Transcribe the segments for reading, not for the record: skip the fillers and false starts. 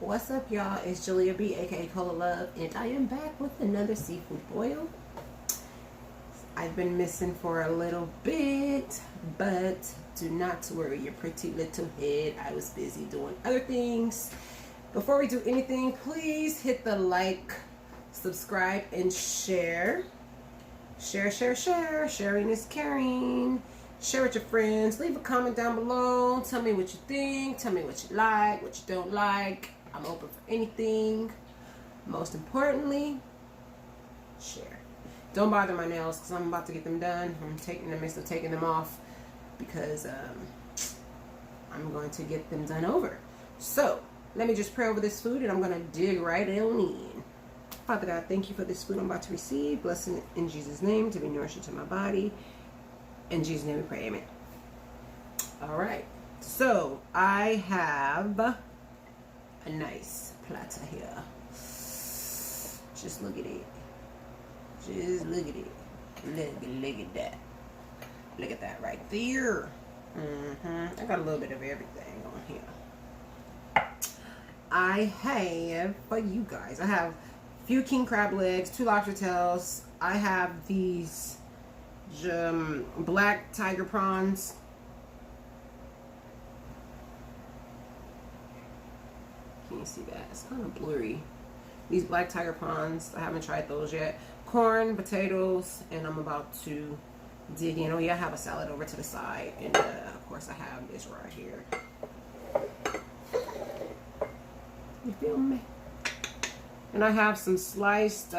What's up, y'all? It's Julia B, aka Cola Love, and I am back with another seafood boil. I've been missing for a little bit, but do not worry your pretty little head. I was busy doing other things. Before we do anything, please hit the like, subscribe, and share. Share. Sharing is caring. Share with your friends. Leave a comment down below. Tell me what you think. Tell me what you like, what you don't like. I'm open for anything. Most importantly, share. Don't bother my nails because I'm about to get them done. I'm in the midst of taking them off because I'm going to get them done over. So let me just pray over this food and I'm going to dig right on in. Father God, thank you for this food I'm about to receive. Blessing in Jesus' name to be nourishing to my body. In Jesus' name we pray, amen. All right. So I have a nice platter here. Just look at it. Just look at it. Look at that. Look at that right there. I got a little bit of everything on here. I have, for you guys, I have a few king crab legs, 2 lobster tails. I have these black tiger prawns. Can you see that? It's kind of blurry. These black tiger prawns, I haven't tried those yet. Corn, potatoes, and I'm about to dig in. Oh yeah, I have a salad over to the side, and of course I have this right here. You feel me? And I have some sliced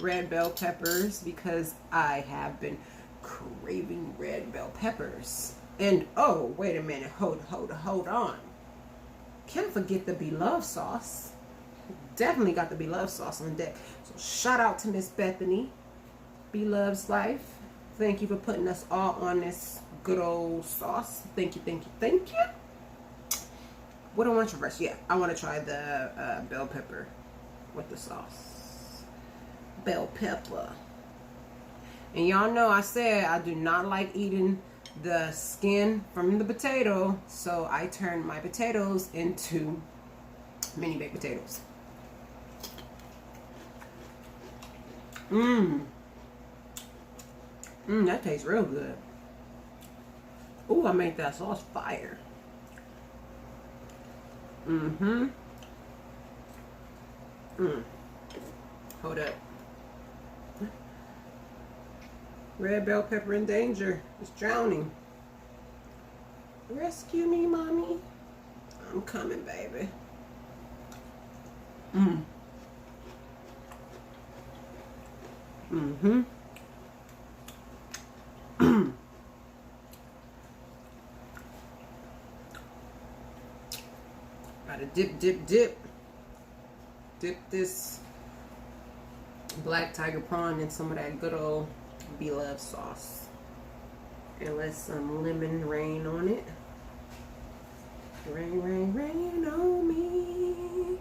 red bell peppers because I have been craving red bell peppers. And oh, wait a minute, hold on. Can't forget the beloved sauce. Definitely got the beloved sauce on deck. So shout out to Miss Bethany, Beloved's Life. Thank you for putting us all on this good old sauce. Thank you. What do I want to try first? Yeah, I want to try the bell pepper with the sauce. Bell pepper. And y'all know I said I do not like eating the skin from the potato, so I turned my potatoes into mini baked potatoes. That tastes real good. Ooh, I made that sauce fire. Hold up. Red bell pepper in danger. It's drowning. Rescue me, mommy. I'm coming, baby. Gotta dip this black tiger prawn in some of that good old beloved sauce, and let some lemon rain on it. Rain on me.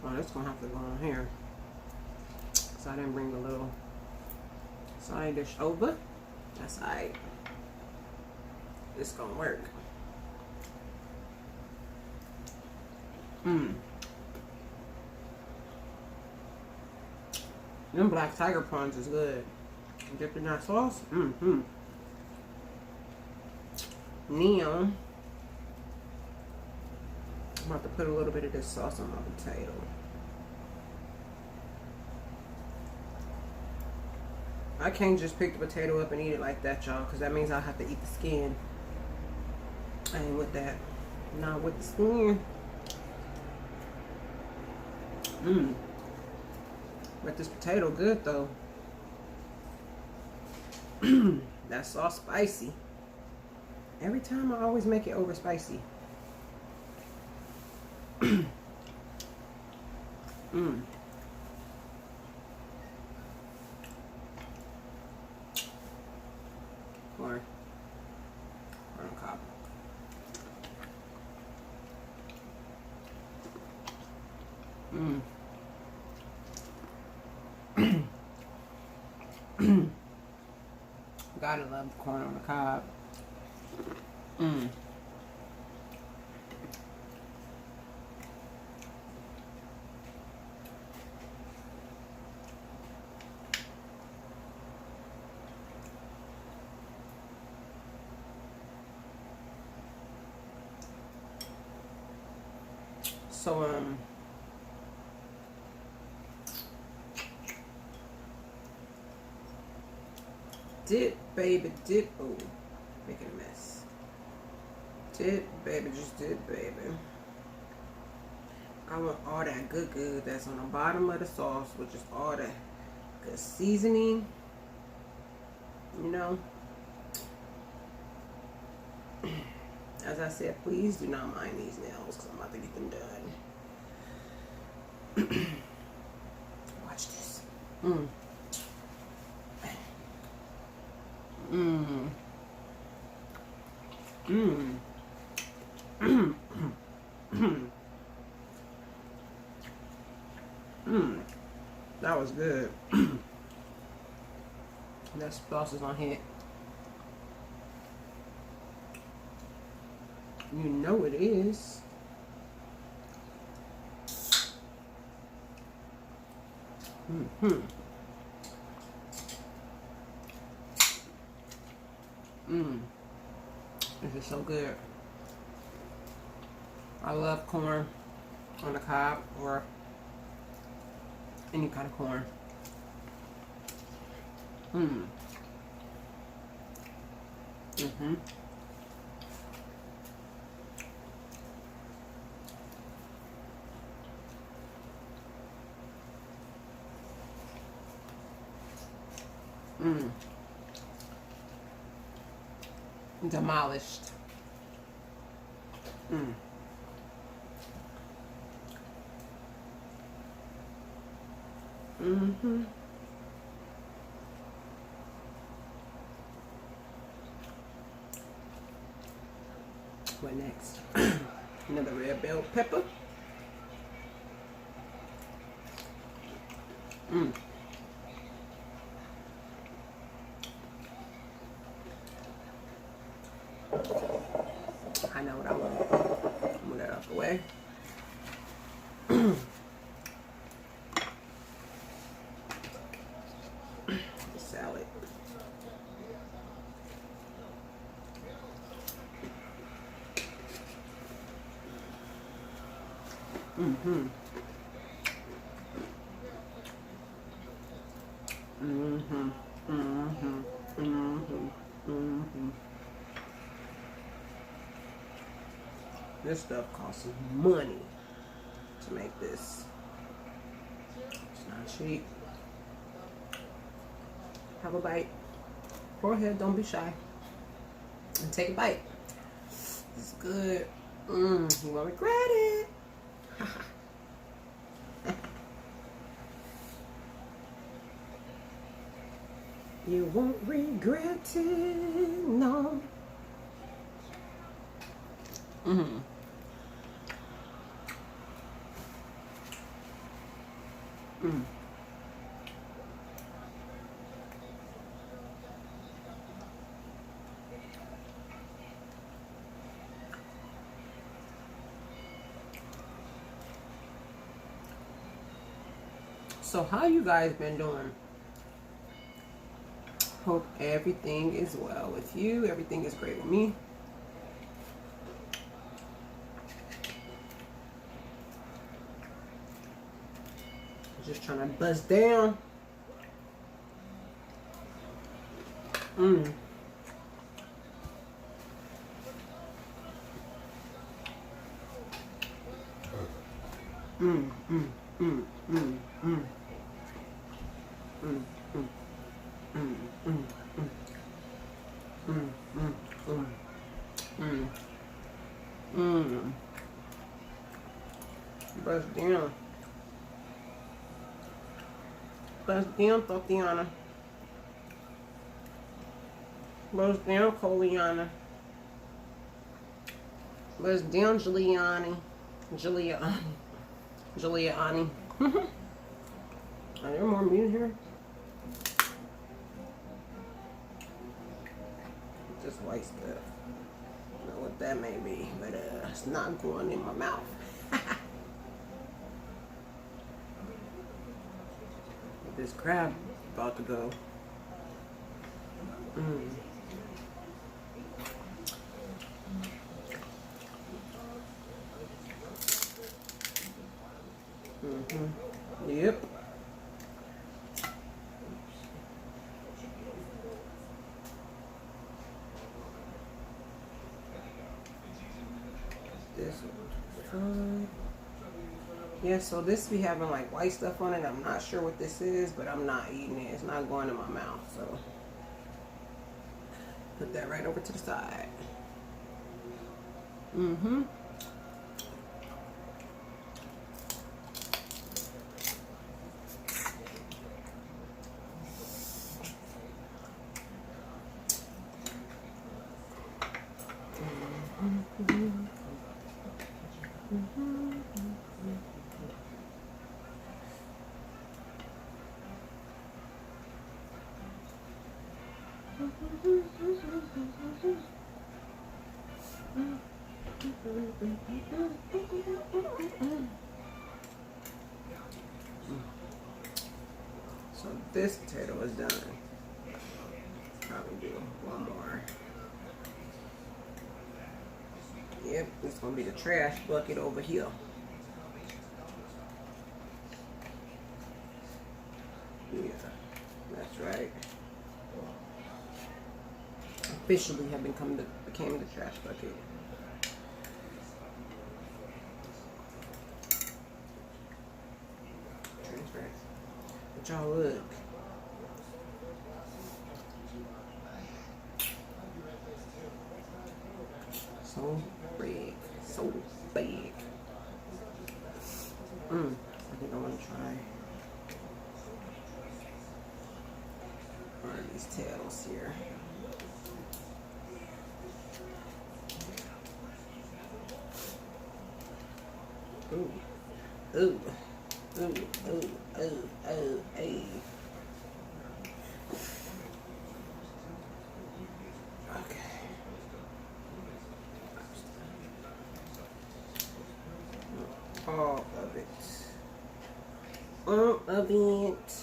Oh, that's gonna have to go on here because I didn't bring the little side dish over. That's alright. It's gonna work. Them black tiger prawns is good. Dipped in that sauce. Neon. I'm about to put a little bit of this sauce on my potato. I can't just pick the potato up and eat it like that, y'all, because that means I'll have to eat the skin. I ain't with that. Not with the skin. But this potato good though. That sauce spicy. Every time I always make it over spicy. Corn cob. Gotta love corn on the cob. So dip, baby, dip. Oh, making a mess. Dip, baby, just dip, baby. I want all that good that's on the bottom of the sauce, which is all that good seasoning. You know. As I said, please do not mind these nails because I'm about to get them done. Watch this. That was good. That sauce is on hit. You know it is. This is so good. I love corn on the cob or any kind of corn. Demolished. What next? Another red bell pepper. I know what I want. Move that out the way. The salad. This stuff costs money to make this. It's not cheap. Have a bite. Go ahead, don't be shy. And take a bite. It's good. You won't regret it. You won't regret it, no. So how you guys been doing? Hope everything is well with you. Everything is great with me. Just trying to buzz down. Buzz down. Buzz down, Tatiana. Buzz down, Coliana. Buzz down, Giuliani. Giuliani. Are there more meat in here? Just white stuff. I don't know what that may be, but it's not going in my mouth. This crab about to go. Yep. This one. Yeah, so this be having like white stuff on it. I'm not sure what this is, but I'm not eating it. It's not going in my mouth, so put that right over to the side. So this potato is done. Probably do one more. Yep, it's gonna be the trash bucket over here. Yeah, that's right. Officially have became the trash bucket. But y'all look. So big. So big. I think I want to try one of these tails here. Ooh. Ooh. Ooh, ooh, ooh, ooh, ooh. Okay. All of it. All of it.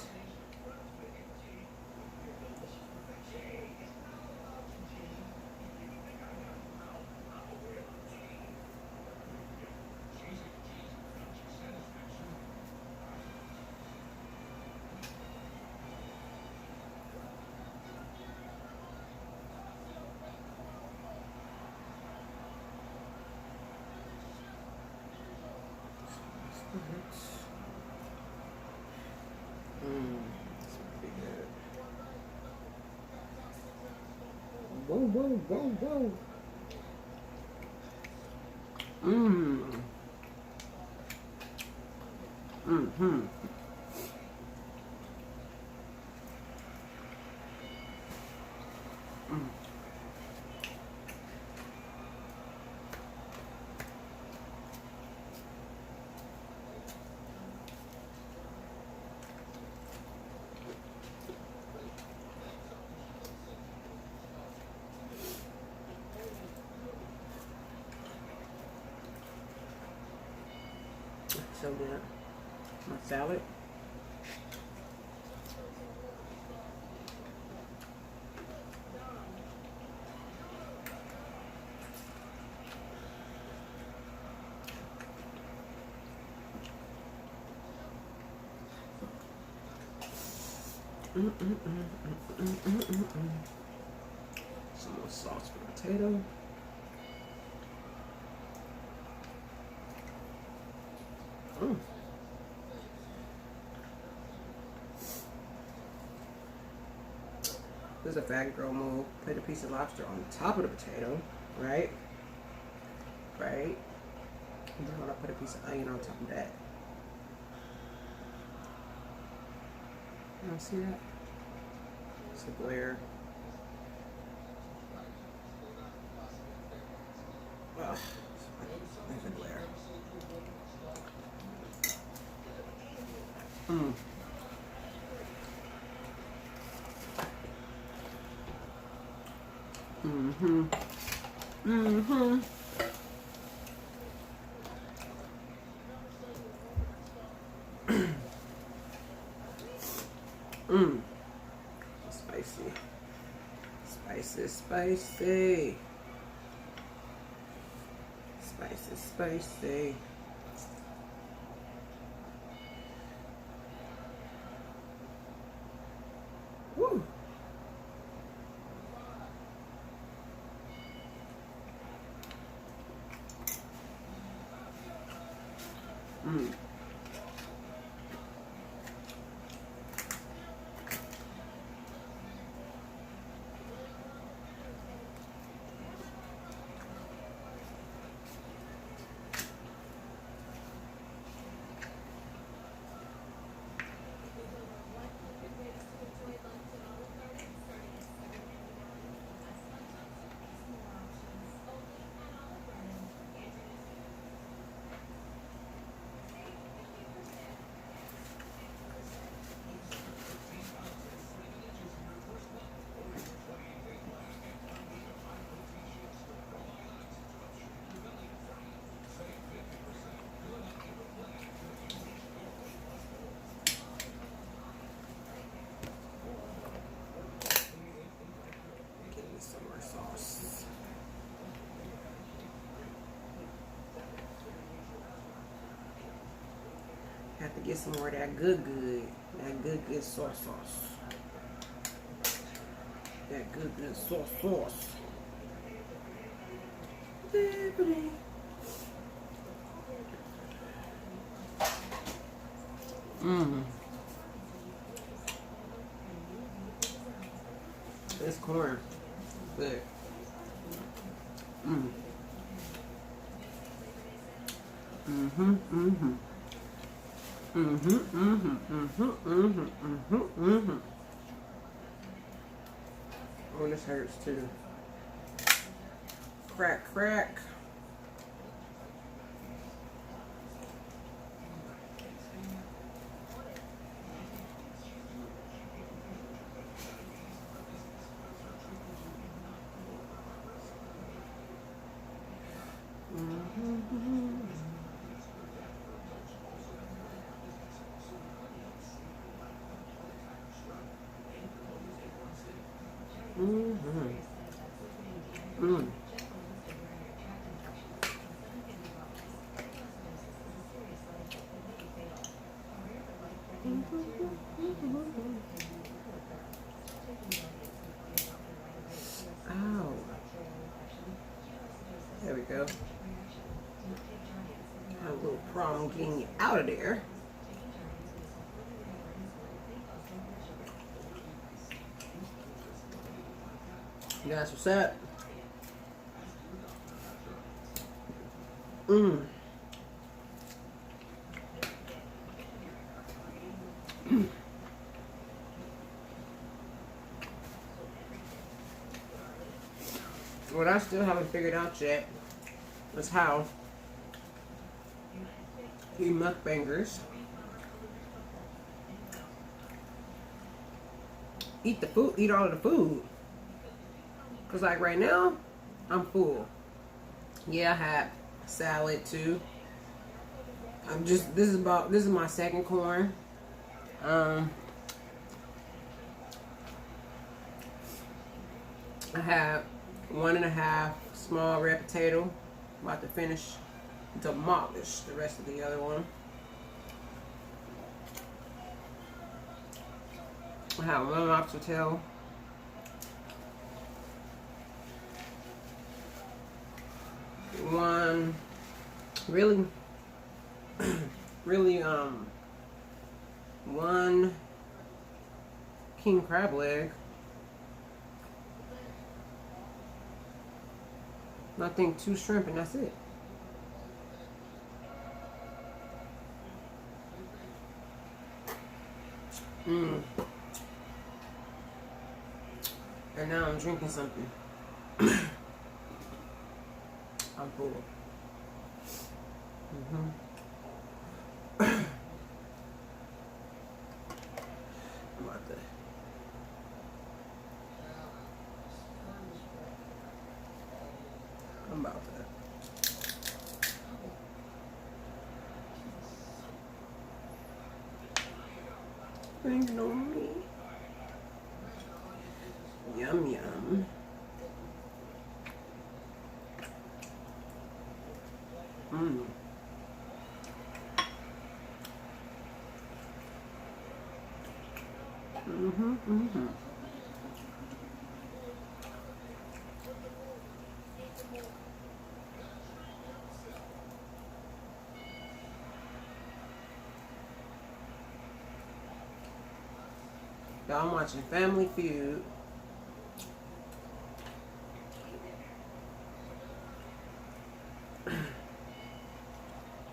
That's pretty good. Whoa, whoa, whoa, whoa. So good. My salad. Some more sauce for the potato. This is a fat girl move. Put a piece of lobster on top of the potato, right? Right. And then I'm gonna put a piece of onion on top of that. You don't see that? It's a glare. Ugh, there's a glare. Mm. Mm-hmm. Mm-hmm. Mm. Spicy. Spicy, spicy. Spicy, spicy. Woo. Mm. Give me some more sauce. Have to get some more of that good. That good sauce. That good sauce. Mmm. This corn. Good. Mmm. Mm-hmm. Mm-hmm. Mm-hmm. Mm-hmm. Mm-hmm. Mm-hmm. Mm-hmm. Oh, this hurts too. Crack, crack. Mm-hmm. Mm-hmm. Mm. Ow. There we go. Had a little problem getting you out of there. That's what's up. Mmm. What I still haven't figured out yet is how you mukbangers eat all of the food. Cause like right now, I'm full. Yeah, I had salad too. This is my second corn. I have 1.5 small red potato. About to demolish the rest of the other one. I have 1 lobster tail. One really 1 king crab leg. I think 2 shrimp and that's it. And now I'm drinking something. I'm full. Thinking on me. Yum, yum. Mmm. Mm-hmm, mm-hmm. Y'all, I'm watching Family Feud.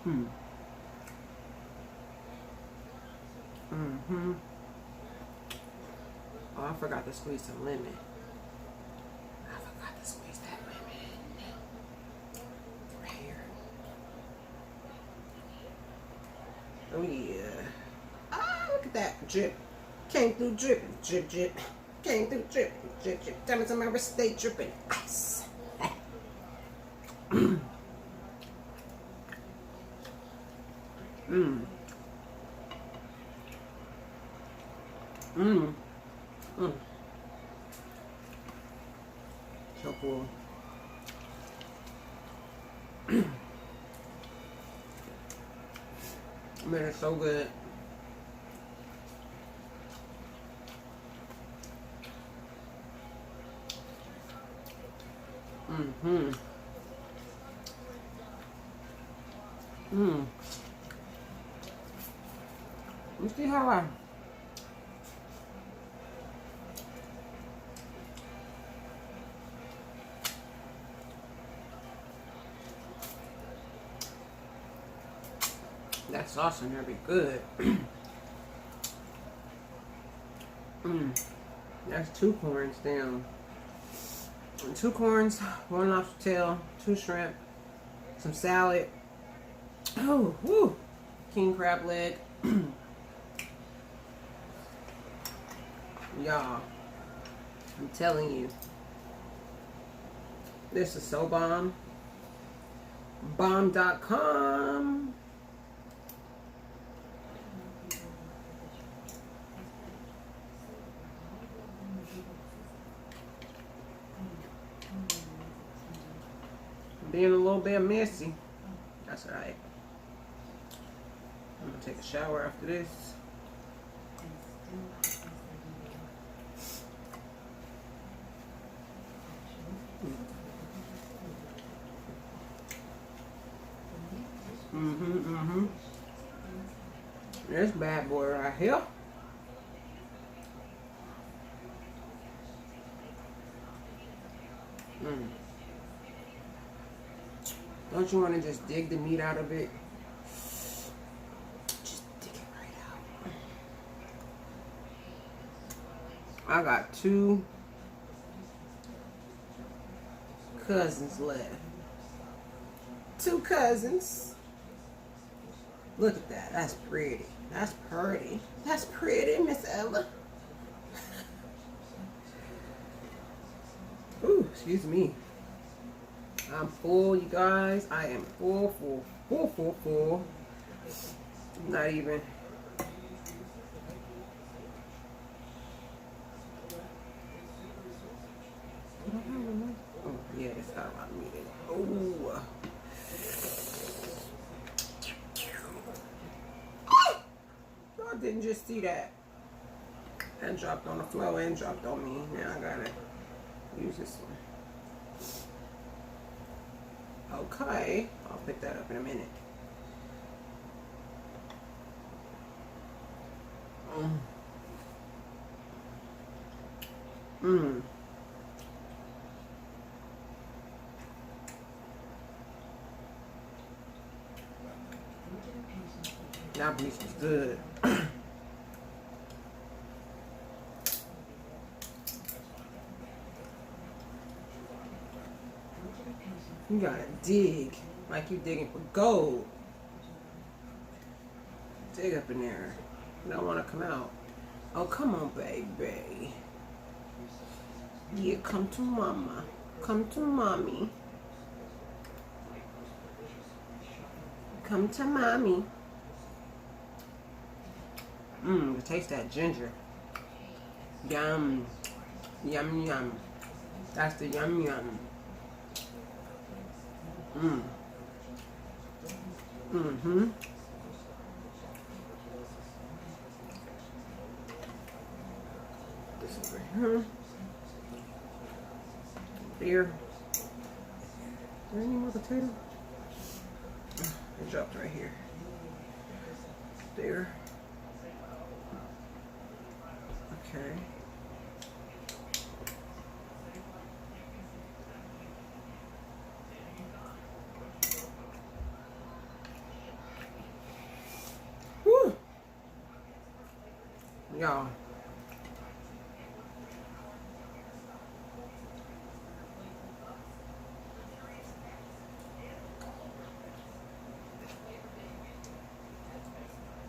Mm-hmm. Oh, I forgot to squeeze some lemon. I forgot to squeeze that lemon. Right here. Oh, yeah. Ah, look at that. Drip. Came through dripping. Drip, drip. Came through dripping. Drip, drip. Diamonds on my wrist, stay dripping. Ice. Mmm. Mmm. Mmm. Mmm. So cool. Man, it's so good. Mm-hmm. Mmm. You see how I... That sauce in there be good. That's 2 corns down. 2 corns, 1 lobster tail, 2 shrimp, some salad. Oh, woo! King crab leg. Y'all, I'm telling you, this is so bomb. Bomb.com. Being a little bit messy. That's alright. I'm gonna take a shower after this. This bad boy right here. Don't you want to just dig the meat out of it? Just dig it right out. I got 2 cousins left. 2 cousins. Look at that. That's pretty. That's pretty. That's pretty, Miss Ella. Ooh, excuse me. I'm full, you guys. I am full. Not even. Oh, yeah, it's got a lot of meat in it. Oh. Y'all didn't just see that. That dropped on the floor and dropped on me. Now I gotta use this one. Okay, I'll pick that up in a minute. That beef was good. You gotta dig like you digging for gold. Dig up in there. You don't want to come out. Oh, come on, baby. Yeah, come to mama. Come to mommy. Come to mommy. Taste that ginger. Yum. Yum, yum. That's the yum, yum. This over here. There. Is there any more potato? It dropped right here. There. Okay. Woo! Y'all.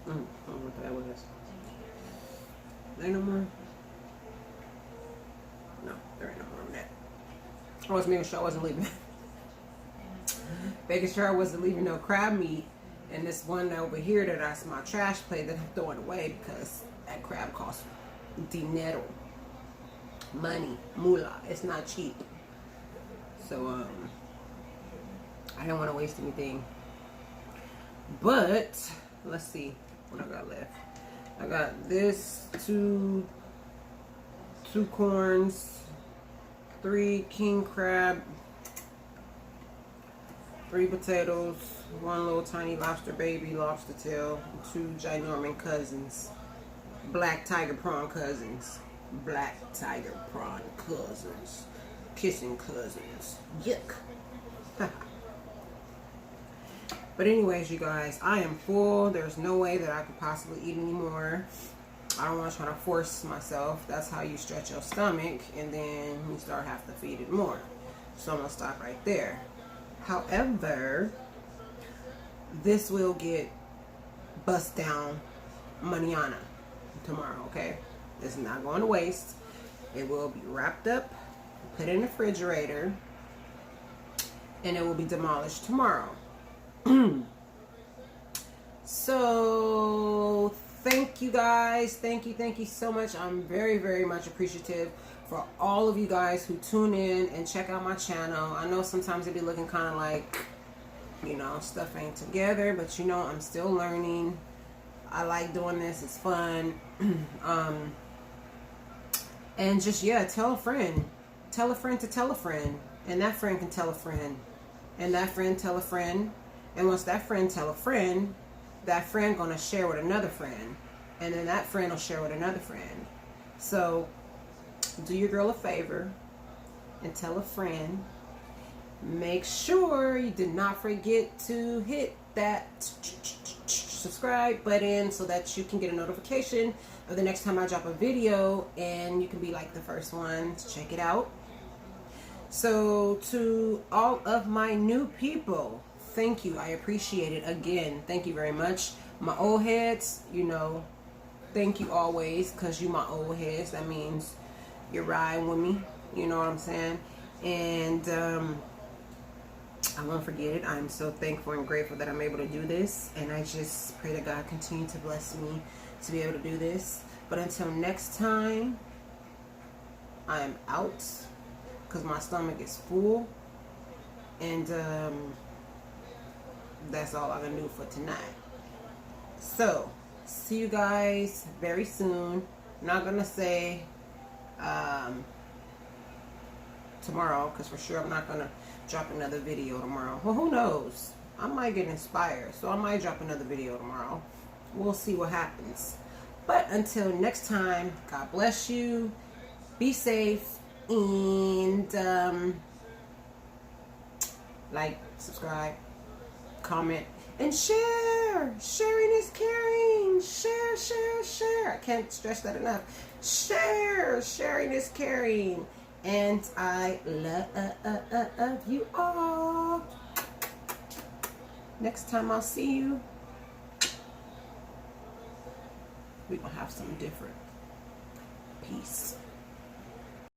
I don't know what that was. There ain't no more? No, there ain't no more of that. I was making sure I wasn't leaving. Making sure I wasn't leaving no crab meat. And this one over here that's my trash plate that I'm throwing away because that crab costs dinero. Money. Moolah. It's not cheap. So, I don't want to waste anything. But, let's see what I got left. I got this, two corns, 3 king crab, 3 potatoes, 1 little tiny lobster baby, lobster tail, 2 ginormous cousins, black tiger prawn cousins, black tiger prawn cousins, kissing cousins. Yuck. But anyways, you guys, I am full. There's no way that I could possibly eat anymore. I don't want to try to force myself. That's how you stretch your stomach, and then you start having to feed it more. So I'm going to stop right there. However, this will get bust down mañana, tomorrow, okay? It's not going to waste. It will be wrapped up, put in the refrigerator, and it will be demolished tomorrow. So thank you guys. Thank you so much. I'm very, very much appreciative for all of you guys who tune in and check out my channel. I know sometimes it be looking kind of like, you know, stuff ain't together, but you know, I'm still learning. I like doing this. It's fun. And just, yeah, tell a friend to tell a friend, and that friend can tell a friend, and that friend tell a friend. And once that friend tell a friend, that friend gonna share with another friend. And then that friend will share with another friend. So, do your girl a favor and tell a friend. Make sure you did not forget to hit that subscribe button so that you can get a notification of the next time I drop a video. And you can be like the first one to check it out. So, to all of my new people, thank you. I appreciate it. Again, thank you very much. My old heads, you know, thank you always, because you my old heads. That means you're riding with me. You know what I'm saying? And I won't forget it. I'm so thankful and grateful that I'm able to do this. And I just pray that God continue to bless me to be able to do this. But until next time, I am out because my stomach is full. And that's all I'm gonna do for tonight. So, see you guys very soon. I'm not gonna say tomorrow, because for sure I'm not gonna drop another video tomorrow. Well, who knows? I might get inspired, so I might drop another video tomorrow. We'll see what happens. But until next time, God bless you. Be safe, and like, subscribe, comment, and share. Sharing is caring. Share, share, share. I can't stress that enough. Share. Sharing is caring. And I love you all. Next time I'll see you, we're going to have something different. Peace.